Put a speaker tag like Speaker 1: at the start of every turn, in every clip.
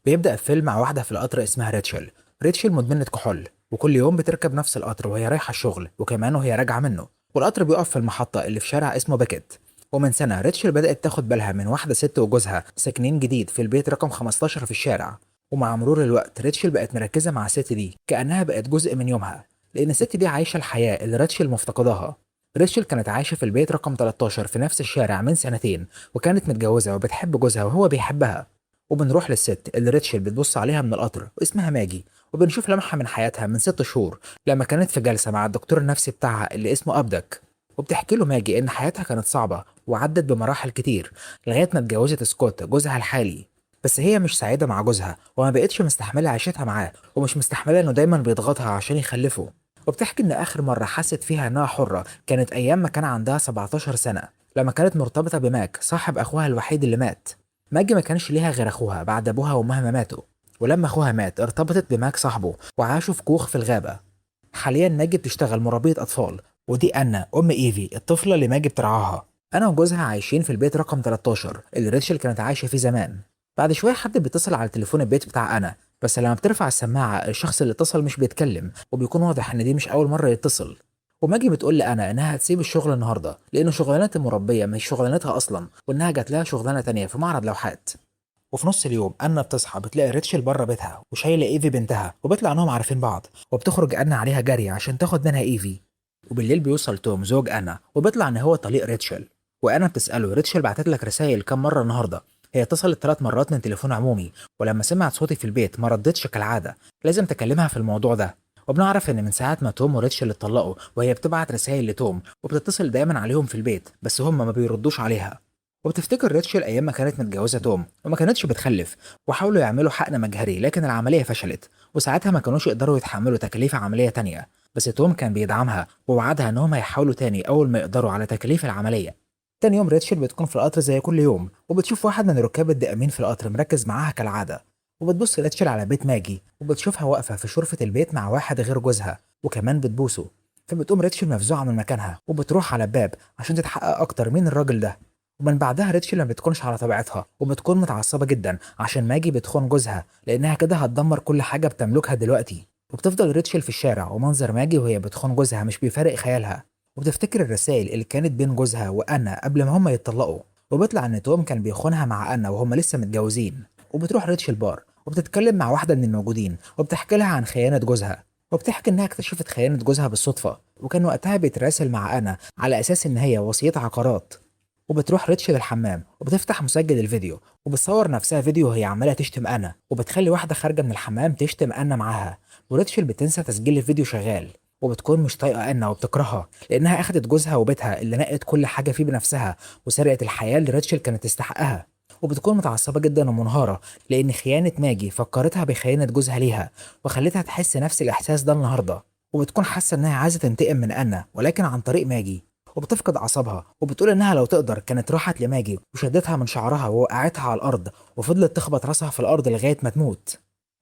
Speaker 1: بيبدأ الفيلم مع واحدة في القطر اسمها ريتشل. ريتشل مدمنة كحول، وكل يوم بتركب نفس القطر وهي رايحة الشغل وكمان وهي راجعة منه. والقطر بيقف في المحطة اللي في شارع اسمه باكيت. ومن سنة ريتشل بدأت تاخد بالها من واحدة ست وجوزها ساكنين جديد في البيت رقم 15 في الشارع. ومع مرور الوقت ريتشل بقت مركزة مع الست دي كأنها بقت جزء من يومها، لأن الست دي عايشة الحياة اللي ريتشل مفتقداها. ريتشل كانت عايشة في البيت رقم 13 في نفس الشارع من سنتين، وكانت متجوزة وبتحب جوزها وهو بيحبها. وبنروح للست اللي ريتشل بتبص عليها من القطر واسمها ماجي، وبنشوف لمحة من حياتها من 6 شهور لما كانت في جلسة مع الدكتور النفسي بتاعها اللي اسمه أبدك. وبتحكي له ماجي إن حياتها كانت صعبة وعدت بمراحل كتير لغاية ما اتجوزت سكوت جوزها الحالي. بس هي مش سعيدة مع جوزها وما بقتش مستحملة عيشتها معاه، ومش مستحملة إنه دايما بيضغطها عشان يخلفه. وبتحكي إن آخر مرة حست فيها إنها حرة كانت أيام ما كان عندها 17 سنة، لما كانت مرتبطة بماك صاحب أخوها الوحيد اللي مات. ماجي ما كانش ليها غير اخوها بعد ابوها وامها ما ماتوا. ولما اخوها مات ارتبطت بماك صاحبه وعاشوا في كوخ في الغابة. حاليا ماجي بتشتغل مربية اطفال، ودي انا ام ايفي الطفلة اللي ماجي بترعاها. انا وجوزها عايشين في البيت رقم 13 اللي ريتشل كانت عايشة فيه زمان. بعد شوية حد بيتصل على تليفون البيت بتاع انا، بس لما بترفع السماعة الشخص اللي اتصل مش بيتكلم، وبيكون واضح ان دي مش اول مرة يتصل. وماجي بتقول لي انا انها هتسيب الشغل النهارده لان شغلانه المربيه مش شغلانتها اصلا، وانها جات لها شغلانه تانية في معرض لوحات. وفي نص اليوم أنا بتصحى بتلاقي ريتشل بره بيتها وشايلة إيفي بنتها، وبيطلع إنهم عارفين بعض، وبتخرج أنا عليها جري عشان تاخد منها إيفي. وبالليل بيوصل توم زوج أنا وبيطلع إن هو طليق ريتشل. وأنا بتسأله ريتشل بعتت لك رسائل كام مرة النهاردة؟ هي اتصلت 3 مرات من تليفون عمومي، ولما سمعت صوتي في البيت ما ردتش كالعادة، لازم تكلمها في الموضوع ده. وبنعرف ان من ساعة ما توم وريتشل اتطلقوا وهي بتبعت رسائل لتوم وبتتصل دايما عليهم في البيت، بس هم ما بيردوش عليها. وبتفتكر ريتشل ايام ما كانت متجوزه توم وما كانتش بتخلف، وحاولوا يعملوا حقن مجهري لكن العمليه فشلت، وساعتها ما كانوش يقدروا يتحملوا تكاليف عمليه تانية. بس توم كان بيدعمها ووعدها انهم هيحاولوا تاني اول ما يقدروا على تكاليف العمليه. تاني يوم ريتشل بتكون في القطر زي كل يوم، وبتشوف واحد من الركاب الدائمين في القطر مركز معاها كالعاده. وبتبص ريتشل على بيت ماجي وبتشوفها واقفه في شرفه البيت مع واحد غير جوزها وكمان بتبوسه. فبتقوم ريتشل مفزوعه من مكانها وبتروح على الباب عشان تتحقق اكتر مين الراجل ده. ومن بعدها ريتشل ما بتكونش على طبيعتها وبتكون متعصبة جدا عشان ماجي بتخون جوزها لأنها كده هتدمر كل حاجة بتملكها دلوقتي. وبتفضل ريتشل في الشارع ومنظر ماجي وهي بتخون جوزها مش بيفارق خيالها. وبتفتكر الرسائل اللي كانت بين جوزها وأنا قبل ما هما يتطلقوا، وبيطلع إن توم كان بيخونها مع أنا وهما لسه متجوزين. وبتروح ريتشل بار وبتتكلم مع واحدة من الموجودين وبتحكي لها عن خيانة جوزها، وبتحكي إنها اكتشفت خيانة جوزها بالصدفة، وكان وقتها بيتراسل مع أنا على أساس إن هي وصية عقارات. وبتروح ريتشل الحمام وبتفتح مسجل الفيديو وبتصور نفسها فيديو وهي عماله تشتم انا، وبتخلي واحده خارجه من الحمام تشتم انا معاها. وريتشل بتنسى تسجيل الفيديو شغال، وبتكون مش طايقه انا وبتكرهها لانها اخدت جوزها وبيتها اللي نقت كل حاجه فيه بنفسها، وسرقت الحياه اللي ريتشل كانت تستحقها. وبتكون متعصبه جدا ومنهاره لان خيانه ماجي فكرتها بخيانه جوزها ليها، وخلتها تحس نفس الاحساس ده النهارده. وبتكون حاسه انها عايزه تنتقم من انا ولكن عن طريق ماجي. وبتفقد أعصابها وبتقول إنها لو تقدر كانت راحت لماجي وشدتها من شعرها ووقعتها على الأرض وفضلت تخبط راسها في الأرض لغاية ما تموت.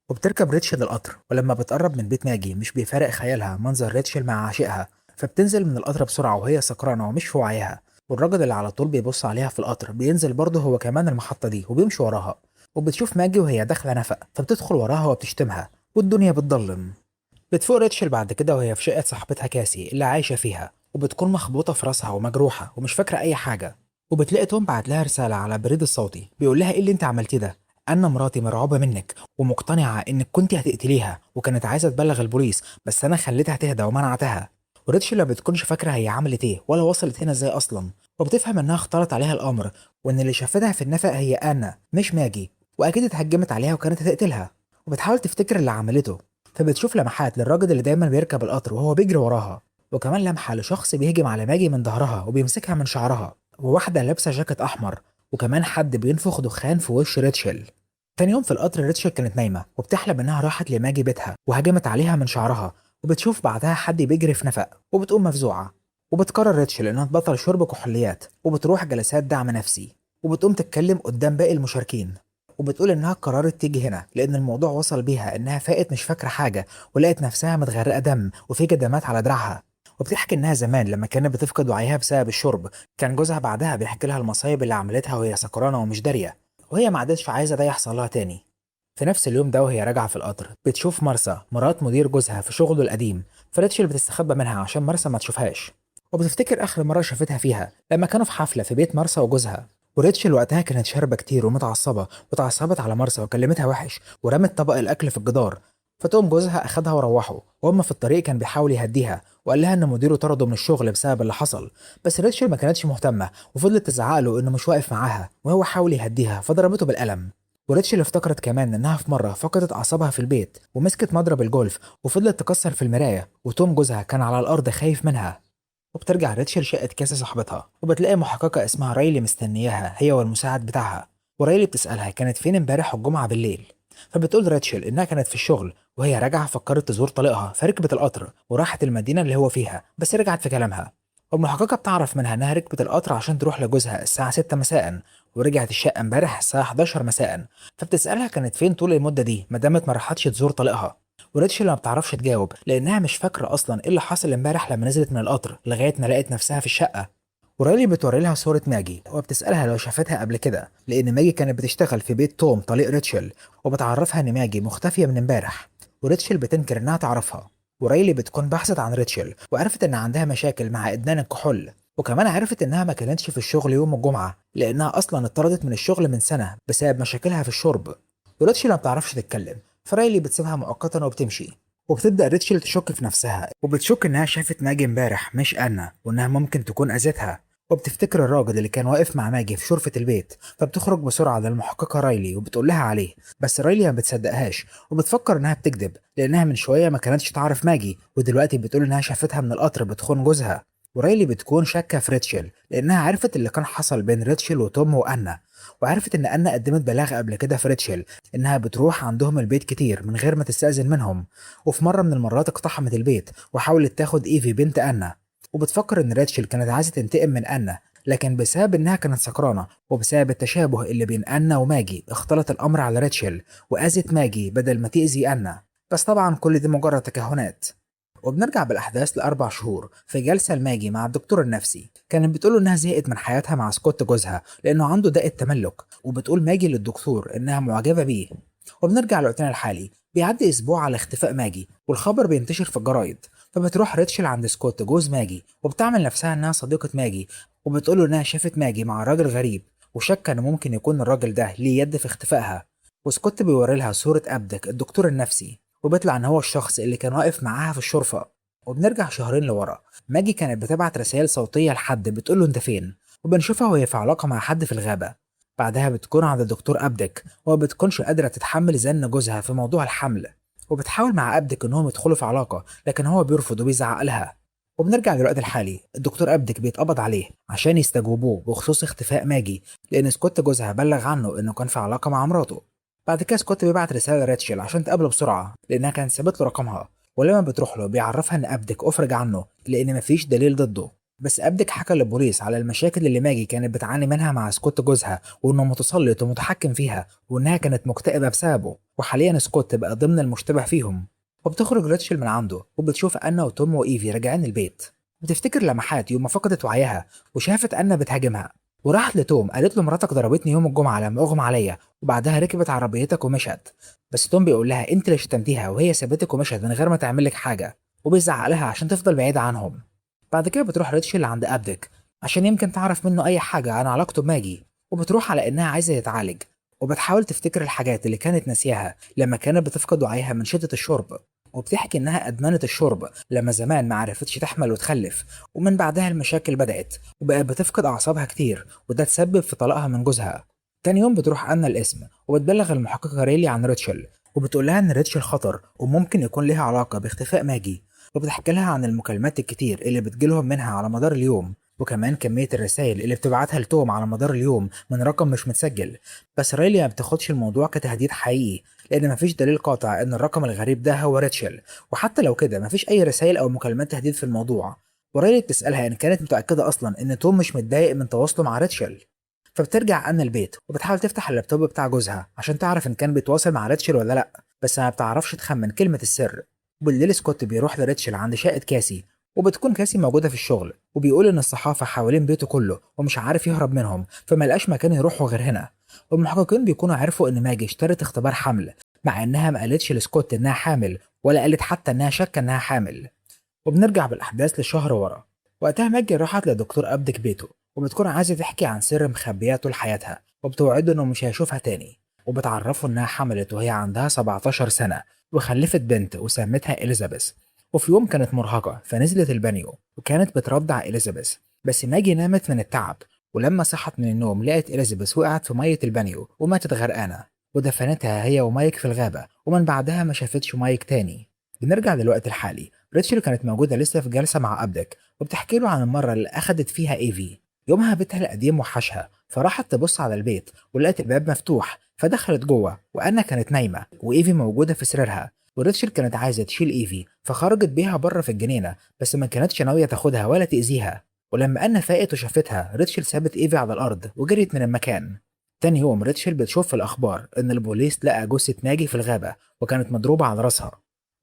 Speaker 1: وبتركب ريتشل القطر، ولما بتقرب من بيت ماجي مش بيفارق خيالها منظر ريتشل مع عاشقها، فبتنزل من القطر بسرعة وهي سكرانة ومش في وعيها. والراجل اللي على طول بيبص عليها في القطر بينزل برضه هو كمان المحطة دي وبيمشي وراها. وبتشوف ماجي وهي داخلة نفق فبتدخل وراها وبتشتمها، والدنيا بتضلم. بتفوق ريتشل بعد كده وهي في شقة صاحبتها كاسي اللي عايشة فيها، وبتكون مخبوطة في راسها ومجروحة ومش فاكرة أي حاجة. وبتلاقي توم بعت لها رسالة على البريد الصوتي بيقول لها إيه اللي أنت عملتيه ده؟ أنا مراتي مرعوبة منك ومقتنعة إنك كنت هتقتليها وكانت عايزة تبلغ البوليس، بس أنا خليتها تهدى ومنعتها. وريتشل ما بتكونش فاكرة هي عملت إيه ولا وصلت هنا إزاي أصلا، وبتفهم إنها اختلط عليها الأمر، وإن اللي شافتها في النفق هي أنا مش ماجي، وأكيد اتهجمت عليها وكانت هتقتلها. وبتحاول تفتكر اللي عملته، فبتشوف لمحات للراجل اللي دايما بيركب القطر وهو بيجري وراها، وكمان لمحة لشخص بيهجم على ماجي من ظهرها وبيمسكها من شعرها، وواحدة لابسة جاكيت أحمر، وكمان حد بينفخ دخان في وش ريتشل. تاني يوم في القطر ريتشل كانت نايمة وبتحلم إنها راحت لماجي بيتها وهجمت عليها من شعرها، وبتشوف بعدها حد بيجري في نفق وبتقوم مفزوعة. وبتقرر ريتشل إنها تبطل شرب كحوليات وبتروح جلسات دعم نفسي، وبتقوم تتكلم قدام باقي المشاركين. وبتقول انها قررت تيجي هنا لان الموضوع وصل بيها انها فاقت مش فاكره حاجه، ولقت نفسها متغرقه دم وفي جدمات على دراعها. وبتحكي انها زمان لما كانت بتفقد وعيها بسبب الشرب كان جوزها بعدها بيحكي لها المصايب اللي عملتها وهي سكرانه ومش داريه، وهي ما عادتش عايزه ده يحصل لها تاني. في نفس اليوم ده وهي راجعة في القطر بتشوف مرسى مرات مدير جوزها في شغله القديم، فريتشل بتستخبى منها عشان مرسى ما تشوفهاش، وبتفتكر آخر مرة شافتها فيها لما كانوا في حفلة في بيت مرسى وجوزها. وريتشل وقتها كانت شاربة كتير ومتعصبة واتعصبت على مرسى وكلمتها وحش ورمت طبق الأكل في الجدار. فتقوم جوزها أخدها وروحوا، وهم في الطريق كان بيحاول يهديها وقال لها إن مديره طرده من الشغل بسبب اللي حصل. بس ريتشل ما كانتش مهتمة وفضلت تزعق له إنه مش واقف معاها، وهو حاول يهديها فضربته بالقلم. وريتشل افتكرت كمان انها في مره فقدت اعصابها في البيت ومسكت مضرب الجولف وفضلت تكسر في المرايه، وتوم جوزها كان على الارض خايف منها. وبترجع ريتشل شقه كاسي صاحبتها وبتلاقي محققه اسمها رايلي مستنياها هي والمساعد بتاعها. ورايلي بتسالها كانت فين امبارح الجمعه بالليل، فبتقول ريتشل انها كانت في الشغل وهي راجعه فكرت تزور طليقها فركبت القطر وراحت المدينه اللي هو فيها، بس رجعت في كلامها. والمحققه بتعرف منها انها ركبت القطر عشان تروح لجوزها الساعه 6 مساء، ورجعت الشقه امبارح الساعه 11 مساء. فبتسالها كانت فين طول المده دي ما دامت ما راحتش تزور طليقها. وريتشل ما بتعرفش تجاوب لانها مش فاكره اصلا ايه اللي حصل امبارح لما نزلت من القطر لغايه ما لقت نفسها في الشقه. ورايلي بتوري لها صوره ماجي وبتسالها لو شافتها قبل كده، لان ماجي كانت بتشتغل في بيت توم طليق ريتشل، وبتعرفها ان ماجي مختفيه من امبارح. وريتشل بتنكر انها تعرفها. ورايلي بتكون بحثت عن ريتشل وعرفت ان عندها مشاكل مع ادمان الكحول، وكمان عرفت انها ما كانتش في الشغل يوم الجمعه لانها اصلا اتطردت من الشغل من سنه بسبب مشاكلها في الشرب. وريتشل ما بتعرفش تتكلم، فرايلي بتسيبها مؤقتا وبتمشي. وبتبدا ريتشل تشك في نفسها وبتشك انها شافت ماجي امبارح مش انا، وانها ممكن تكون اذتها. وبتفتكر الراجل اللي كان واقف مع ماجي في شرفة البيت، فبتخرج بسرعة للمحققة رايلي وبتقول لها عليه. بس رايلي ما بتصدقهاش وبتفكر انها بتكذب لانها من شوية ما كانتش تعرف ماجي ودلوقتي بتقول انها شافتها من القطر بتخون جوزها. ورايلي بتكون شاكة في ريتشل لانها عرفت اللي كان حصل بين ريتشل وتوم وانا، وعرفت ان انا قدمت بلاغ قبل كده في ريتشل انها بتروح عندهم البيت كتير من غير ما تستأذن منهم، وفي مرة من المرات اقتحمت البيت وحاولت تاخد ايفي بنت انا. وبتفكر ان ريتشل كانت عايزه تنتقم من انا، لكن بسبب انها كانت سكرانه وبسبب التشابه اللي بين انا وماجي اختلط الامر على ريتشل واذت ماجي بدل ما تاذي انا. بس طبعا كل دي مجرد تكهنات. وبنرجع بالاحداث لاربع شهور في جلسه لماجي مع الدكتور النفسي، كانت بتقول انها زهقت من حياتها مع سكوت جوزها لانه عنده داء التملك، وبتقول ماجي للدكتور انها معجبه بيه. وبنرجع لوقتنا الحالي، بيعدي اسبوع على اختفاء ماجي والخبر بينتشر في الجرايد. فبتروح ريتشل عند سكوت جوز ماجي وبتعمل نفسها انها صديقه ماجي، وبتقوله انها شافت ماجي مع راجل غريب وشك ان ممكن يكون الراجل ده ليه يد في اختفائها. وسكوت بيوري لها صوره ابدك الدكتور النفسي وبيطلع ان هو الشخص اللي كان واقف معاها في الشرفه. وبنرجع شهرين لورا، ماجي كانت بتبعت رسائل صوتيه لحد بتقوله انت فين، وبنشوفها وهي في علاقه مع حد في الغابه. بعدها بتكون عند الدكتور أبدك وما بتكونش قادرة تتحمل زن جوزها في موضوع الحمل، وبتحاول مع أبدك إنهم يدخلوا في علاقة لكن هو بيرفض وبيزعق لها. وبنرجع للوقت الحالي، الدكتور أبدك بيتقبض عليه عشان يستجوبوه بخصوص اختفاء ماجي لأن سكوت جوزها بلغ عنه إنه كان في علاقة مع مراته. بعد كده سكوت بيبعت رسالة لريتشل عشان تقابله بسرعة لأنها كانت سابت له رقمها، ولما بتروح له بيعرفها إن أبدك أفرج عنه لأن مفيش دليل ضده. بس أبدك حكى للبوليس على المشاكل اللي ماجي كانت بتعاني منها مع سكوت جوزها وإنه متسلط ومتحكم فيها وإنها كانت مكتئبة بسببه، وحاليا سكوت بقى ضمن المشتبه فيهم. وبتخرج ريتشل من عنده وبتشوف أنا وتوم وإيفي راجعين البيت. بتفتكر لمحات يوم ما فقدت وعيها وشافت أنا بتهاجمها، وراحت لتوم قالت له مراتك ضربتني يوم الجمعة لما أغمى عليا وبعدها ركبت عربيتك ومشت. بس توم بيقول لها أنت اللي شتمتيها وهي سابتك ومشت من غير ما تعمل لك حاجة، وبيزعق لها عشان تفضل بعيدة عنهم. بعد كده بتروح ريتشل عند أبدك عشان يمكن تعرف منه أي حاجة عن علاقته بماجي، وبتروح على إنها عايزة يتعالج، وبتحاول تفتكر الحاجات اللي كانت ناسياها لما كانت بتفقد وعيها من شدة الشرب. وبتحكي إنها أدمنت الشرب لما زمان ما عرفتش تحمل وتخلف، ومن بعدها المشاكل بدأت وبقت بتفقد أعصابها كتير وده تسبب في طلاقها من جوزها. تاني يوم بتروح أنا القسم وبتبلغ المحققة ريلي عن ريتشل وبتقول لها إن ريتشل خطر وممكن يكون لها علاقة باختفاء ماجي، وبتحكي لها عن المكالمات الكتير اللي بتجيلهم منها على مدار اليوم وكمان كمية الرسائل اللي بتبعتها لتوم على مدار اليوم من رقم مش متسجل. بس ريلي ما بتاخدش الموضوع كتهديد حقيقي لأن مفيش دليل قاطع إن الرقم الغريب ده هو ريتشل، وحتى لو كده مفيش أي رسائل أو مكالمات تهديد في الموضوع. وريلي بتسألها إن كانت متأكدة أصلا إن توم مش متضايق من تواصله مع ريتشل. فبترجع أنا البيت وبتحاول تفتح اللابتوب بتاع جوزها عشان تعرف إن كان بيتواصل مع ريتشل ولا لأ، بس ما بتعرفش تخمن كلمة السر. وبالليل سكوت بيروح لريتشل عند شقة كاسي، وبتكون كاسي موجودة في الشغل وبيقول إن الصحافة حوالين بيته كله ومش عارف يهرب منهم فما لقاش مكان يروحوا غير هنا. والمحققين بيكونوا عرفوا إن ماجي اشترت اختبار حمل مع انها ما قالتش لسكوت انها حامل ولا قالت حتى انها شاكه انها حامل. وبنرجع بالاحداث لشهر ورا. وقتها ماجي راحت لدكتور أبدك بيته، وبتكون عايزه تحكي عن سر مخبياه طول حياتها، وبتوعده انه مش هيشوفها تاني. وبتعرفه انها حملت وهي عندها 17 سنه، وخلفت بنت وسمتها إليزابيث. وفي يوم كانت مرهقه فنزلت البانيو وكانت بترضع إليزابيث، بس ماجي نامت من التعب. ولما صحت من النوم لقت إليزابيث وقعت في ميه البانيو وماتت غرقانه، ودفنتها هي ومايك في الغابه، ومن بعدها ما شافتش مايك تاني. بنرجع للوقت الحالي. ريتشل كانت موجودة لسه في جلسة مع أبدك، وبتحكي له عن المرة اللي أخدت فيها إيفي. يومها بيتها القديم وحشها، فراحت تبص على البيت ولقت الباب مفتوح، فدخلت جوه وأنا كانت نايمة وإيفي موجودة في سريرها. وريتشل كانت عايزة تشيل إيفي فخرجت بيها بره في الجنينة، بس ما كانتش ناوية تاخدها ولا تأذيها. ولما أنا فاقت وشافتها، ريتشل سابت إيفي على الأرض وجريت من المكان. تاني يوم ريتشل بتشوف في الأخبار إن البوليس لقى جثة ماجي في الغابة وكانت مضروبة على راسها.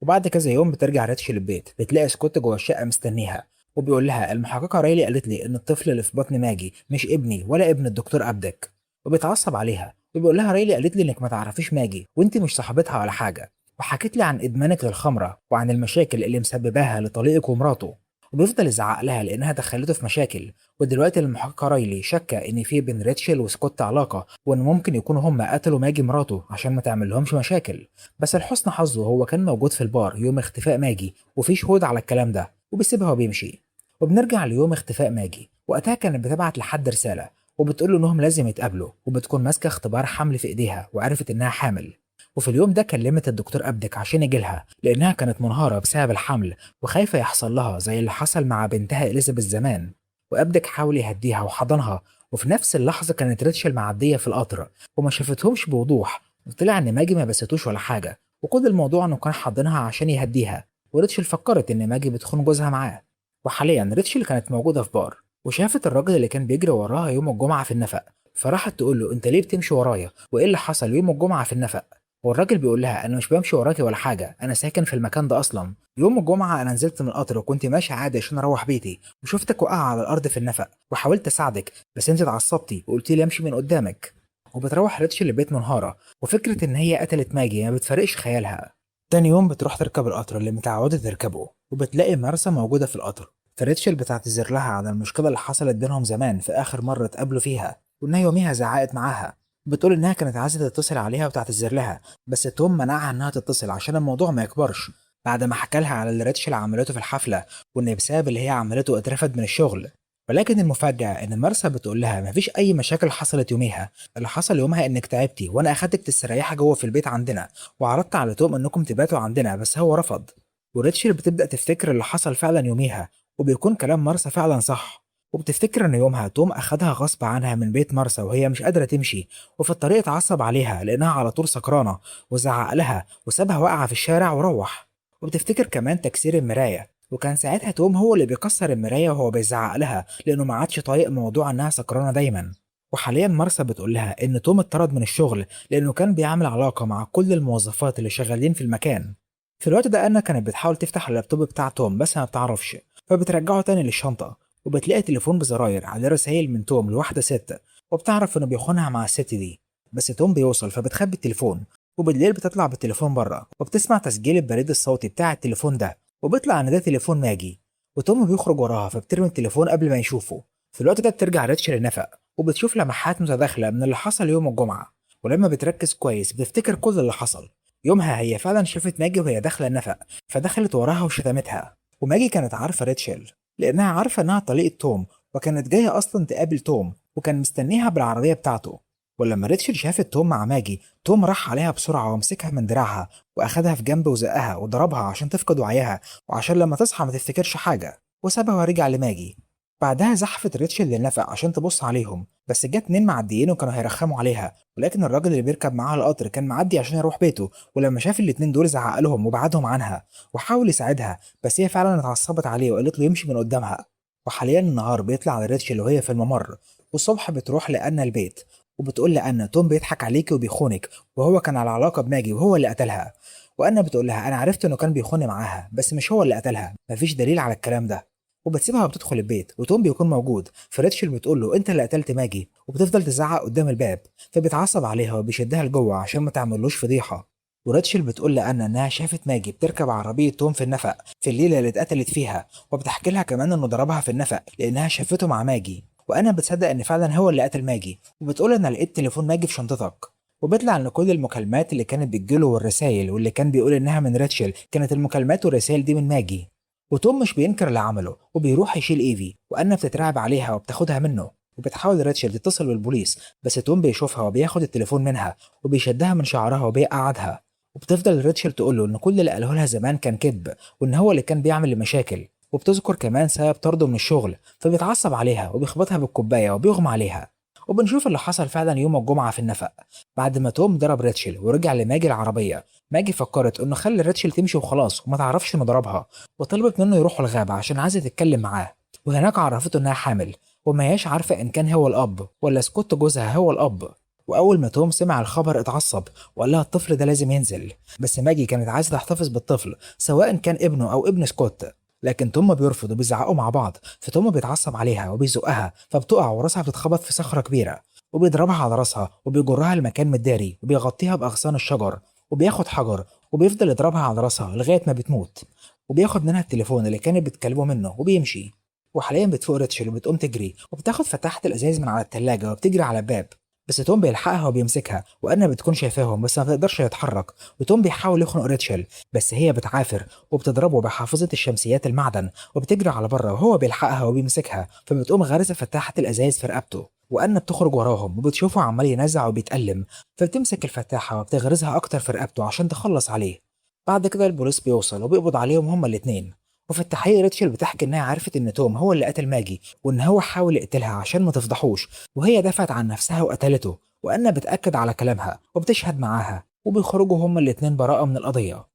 Speaker 1: وبعد كذا يوم بترجع ريتشل البيت، بتلاقي سكوت جوه الشقه مستنيها، وبيقول لها المحققه رايلي قالت لي ان الطفل اللي في بطن ماجي مش ابني ولا ابن الدكتور أبدك. وبيتعصب عليها وبيقول لها رايلي قالت لي انك ما تعرفيش ماجي وانت مش صاحبتها ولا حاجه، وحكت لي عن ادمانك للخمره وعن المشاكل اللي مسبباها لطليقك ومراته. وبيفضل يزعق لها لانها دخلته في مشاكل. ودلوقتي المحققه رايلي شاكه ان في بين ريتشل وسكوت علاقه، وان ممكن يكونوا هم قتلوا ماجي مراته عشان ما تعملهمش مشاكل. بس لحسن حظه هو كان موجود في البار يوم اختفاء ماجي وفي شهود على الكلام ده، وبيسيبها وبيمشي. وبنرجع ليوم اختفاء ماجي. وقتها كانت بتبعت لحد رسالة وبتقول له انهم لازم يتقابلوا، وبتكون ماسكة اختبار حمل في ايديها وعرفت انها حامل. وفي اليوم ده كلمت الدكتور أبدك عشان يجيلها لانها كانت منهارة بسبب الحمل وخايفة يحصل لها زي اللي حصل مع بنتها إليزابيث زمان. وأبدك حاول يهديها وحضنها. وفي نفس اللحظة كانت ريتشل معدية في القطر وما شافتهمش بوضوح، وطلع ان ماجي ما بستوش ولا حاجه، وكل الموضوع انه كان حاضنها عشان يهديها. وريتشل فكرت ان ماجي بتخون جوزها معاه. وحاليا ريتشل كانت موجوده في بار، وشافت الراجل اللي كان بيجري وراها يوم الجمعه في النفق، فراحت تقول له انت ليه بتمشي ورايا وايه اللي حصل يوم الجمعه في النفق. والراجل بيقول لها انا مش بمشي وراكي ولا حاجه، انا ساكن في المكان ده اصلا. يوم الجمعه انا نزلت من القطر وكنت ماشي عادي عشان اروح بيتي، وشفتك واقعه على الارض في النفق وحاولت اساعدك، بس انت اتعصبتي وقلتي لي امشي من قدامك. وبتروح ريتشل البيت منهارة، وفكرة إن هي قتلت ماجي ما بتفرقش خيالها. تاني يوم بتروح تركب القطر اللي متعودة تركبه، وبتلاقي مارسا موجودة في القطر. فريتشل بتعتذر لها عن المشكلة اللي حصلت بينهم زمان في آخر مرة اتقابلوا فيها، وإنها يوميها زعقت معاها. بتقول إنها كانت عايزة تتصل عليها وتعتذر لها، بس توم منعها إنها تتصل عشان الموضوع ما يكبرش، بعد ما حكى لها على اللي ريتشل عملته في الحفلة، وإن بسبب اللي هي عملته اترفد من الشغل. ولكن المفاجأة إن مارسا بتقول لها مفيش أي مشاكل حصلت يوميها، اللي حصل يومها إنك تعبتي وأنا أخدتك تستريحي جوه في البيت عندنا، وعرضت على توم إنكم تباتوا عندنا بس هو رفض. وريتشل بتبدأ تفتكر اللي حصل فعلا يوميها، وبيكون كلام مارسا فعلا صح. وبتفتكر إن يومها توم أخدها غصب عنها من بيت مارسا وهي مش قادرة تمشي، وفي الطريق اتعصب عليها لأنها على طول سكرانة، وزعق لها وسابها واقعة في الشارع وروح. وبتفتكر كمان تكسير المراية، وكان ساعتها توم هو اللي بيكسر المراية وهو بيزعق لها لأنه ما عادش طايق موضوع إنها سكرانة دايما. وحاليا مارسا بتقول لها إن توم اتطرد من الشغل لأنه كان بيعمل علاقة مع كل الموظفات اللي شغالين في المكان. في الوقت ده أنا كانت بتحاول تفتح اللابتوب بتاع توم بس ما بتعرفش، فبترجعه تاني للشنطة، وبتلاقي تليفون بزراير عليه رسايل من توم لواحدة ست، وبتعرف إنه بيخونها مع الست دي. بس توم بيوصل فبتخبي التليفون، وبالليل بتطلع بالتليفون بره وبتسمع تسجيل البريد الصوتي بتاع التليفون ده، وبيطلع ان ده تليفون ماجي. وتوم بيخرج وراها فبترمي التليفون قبل ما يشوفه. في الوقت ده بترجع ريتشل النفق، وبتشوف لمحات متداخله من اللي حصل يوم الجمعه. ولما بتركز كويس بتفتكر كل اللي حصل. يومها هي فعلا شافت ماجي وهي داخله النفق، فدخلت وراها وشتمتها. وماجي كانت عارفه ريتشل لانها عارفه انها طليقه توم، وكانت جايه اصلا تقابل توم، وكان مستنيها بالعربيه بتاعته. ولما ريتشل شافت توم مع ماجي، توم راح عليها بسرعة ومسكها من دراعها وأخدها في جنب وزقها وضربها عشان تفقد وعيها، وعشان لما تصحى ما تفتكرش حاجة، وسابها ورجع لماجي. بعدها زحفت ريتشل للنفق عشان تبص عليهم، بس جت اتنين معديين وكانوا هيرخموا عليها، ولكن الراجل اللي بيركب معاها القطر كان معدي عشان يروح بيته، ولما شاف الاتنين دول زعق لهم وبعدهم عنها وحاول يساعدها، بس هي فعلا اتعصبت عليه وقالت له يمشي من قدامها. وحاليا النهار بيطلع على ريتشل وهي في الممر، والصبح بتروح لأنا البيت، وبتقول لأنا توم بيضحك عليكي وبيخونك، وهو كان على علاقة بماجي وهو اللي قتلها. وأنا بتقول لها أنا عرفت إنه كان بيخون معاها بس مش هو اللي قتلها، مفيش دليل على الكلام ده. وبتسيبها وبتدخل البيت وتوم بيكون موجود، فريتشل بتقول له أنت اللي قتلت ماجي، وبتفضل تزعق قدام الباب، فبيتعصب عليها وبيشدها لجوه عشان ما تعملوش فضيحة. وريتشل بتقول لأنا إنها شافت ماجي بتركب عربية توم في النفق في الليلة اللي اتقتلت فيها، وبتحكي لها كمان إنه ضربها في النفق لأنها شافته مع ماجي، وأنا بتصدق إن فعلا هو اللي قتل ماجي، وبتقول أنا لقيت تليفون ماجي في شنطتك. وبيطلع إن كل المكالمات اللي كانت بتجيله والرسايل واللي كان بيقول إنها من ريتشل كانت المكالمات والرسايل دي من ماجي. وتوم مش بينكر اللي عمله وبيروح يشيل إيفي، وأنا بتترعب عليها وبتاخدها منه. وبتحاول ريتشل تتصل بالبوليس، بس توم بيشوفها وبياخد التليفون منها وبيشدها من شعرها وبيقعدها. وبتفضل ريتشل تقول له ان كل اللي قاله لها زمان كان كذب، وان هو اللي كان بيعمل المشاكل، وبتذكر كمان سبب طرده من الشغل، فبيتعصب عليها وبيخبطها بالكوبايه وبيغمى عليها. وبنشوف اللي حصل فعلا يوم الجمعه في النفق. بعد ما توم ضرب ريتشل ورجع لماجي العربيه، ماجي فكرت انه خلي ريتشل تمشي وخلاص وما تعرفش انه ضربها، وطلبت منه يروح الغابه عشان عايزه تتكلم معاه. وهناك عرفته انها حامل، وما هياش عارفه ان كان هو الاب ولا سكوت جوزها هو الاب. واول ما توم سمع الخبر اتعصب وقال لها الطفل ده لازم ينزل، بس ماجي كانت عايزه تحتفظ بالطفل سواء كان ابنه او ابن سكوت. لكن توم بيرفض وبيزعقوا مع بعض، فتوم بيتعصب عليها وبيزقها فبتقع وراسها بتتخبط في صخره كبيره، وبيضربها على راسها وبيجرها لمكان متداري وبيغطيها باغصان الشجر، وبياخد حجر وبيفضل يضربها على راسها لغايه ما بتموت. وبياخد منها التليفون اللي كانت بتكلمه منه وبيمشي. وحاليا بتفوق ريتشل وبتقوم تجري وبتاخد فتحة الازاز من على التلاجة وبتجري على الباب، بس توم بيلحقها وبيمسكها وأنا بتكون شايفاهم بس ما بتقدرش تتحرك. وتوم بيحاول يخنق ريتشل بس هي بتعافر وبتضربه بحافظة الشمسيات المعدن، وبتجري على بره وهو بيلحقها وبيمسكها، فبتقوم غارزة فتحة الأزاز في رقبته. وأنا بتخرج وراهم وبتشوفه عمال ينزع وبيتألم، فبتمسك الفتاحة وبتغرزها أكتر في رقبته عشان تخلص عليه. بعد كده البوليس بيوصل وبيقبض عليهم هما الاتنين. وفي التحقيق ريتشل بتحكي إنها عرفت إن توم هو اللي قتل ماجي، وإن هو حاول يقتلها عشان ما تفضحوش، وهي دافعت عن نفسها وقتلته. وأنا بتأكد على كلامها وبتشهد معاها، وبيخرجوا هما الاتنين براءة من القضية.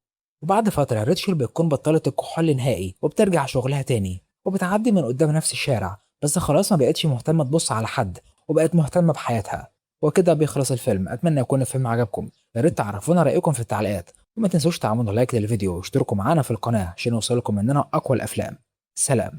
Speaker 1: وبعد فترة ريتشل بتكون بطلت الكحول نهائي وبترجع شغلها تاني، وبتعدي من قدام نفس الشارع، بس خلاص ما بقتش مهتمة تبص على حد وبقت مهتمة بحياتها. وكده بيخلص الفيلم. أتمنى يكون الفيلم عجبكم، يا ريت تعرفونا رأيكم في التعليقات، وما تنسوش تعملوا لايك للفيديو واشتركوا معانا في القناة عشان يوصلكم مننا أقوى الأفلام. سلام.